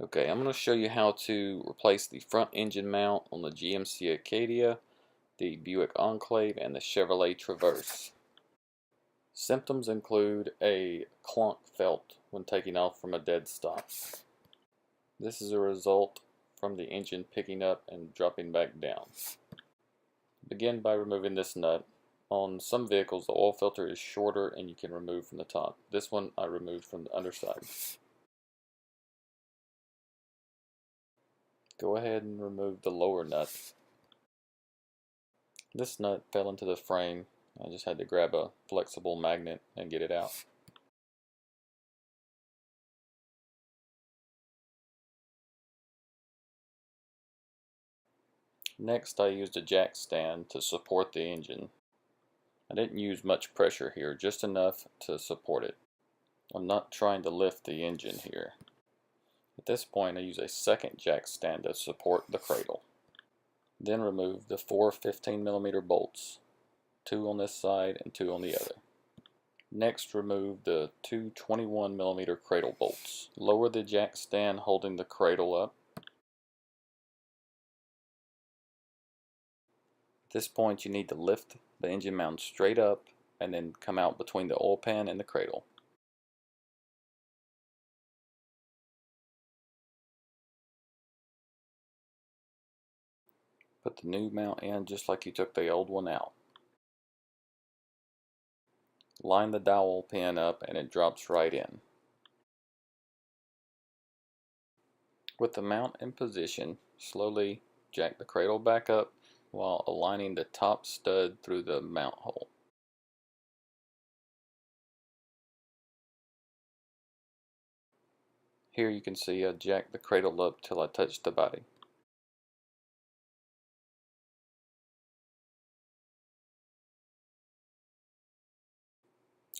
Okay, I'm going to show you how to replace the front engine mount on the GMC Acadia, the Buick Enclave, and the Chevrolet Traverse. Symptoms include a clunk felt when taking off from a dead stop. This is a result from the engine picking up and dropping back down. Begin by removing this nut. On some vehicles the oil filter is shorter and you can remove from the top. This one I removed from the underside. Go ahead and remove the lower nut. This nut fell into the frame. I just had to grab a flexible magnet and get it out. Next, I used a jack stand to support the engine. I didn't use much pressure here, just enough to support it. I'm not trying to lift the engine here. At this point, I use a second jack stand to support the cradle. Then remove the four 15mm bolts, 2 on this side and 2 on the other. Next, remove the two 21mm cradle bolts. Lower the jack stand holding the cradle up. At this point, you need to lift the engine mount straight up and then come out between the oil pan and the cradle. Put the new mount in just like you took the old one out. Line the dowel pin up and it drops right in. With the mount in position, slowly jack the cradle back up while aligning the top stud through the mount hole. Here you can see I jacked the cradle up till I touched the body.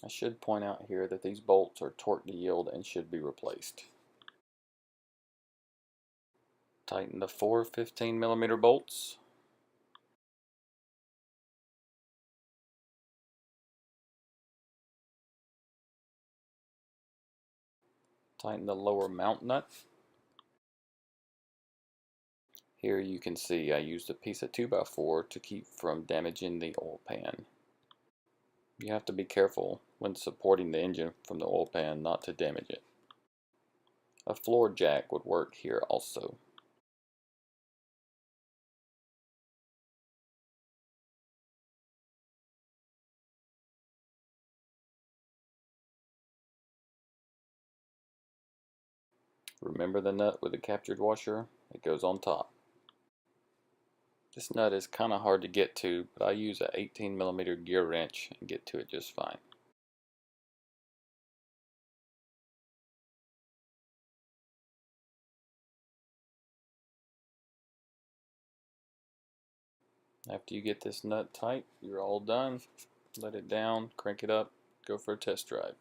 I should point out here that these bolts are torque to yield and should be replaced. Tighten the four 15mm bolts. Tighten the lower mount nut. Here you can see I used a piece of 2x4 to keep from damaging the oil pan. You have to be careful when supporting the engine from the oil pan not to damage it. A floor jack would work here also. Remember the nut with the captured washer? It goes on top. This nut is kind of hard to get to, but I use an 18mm gear wrench and get to it just fine. After you get this nut tight, you're all done. Let it down, crank it up, go for a test drive.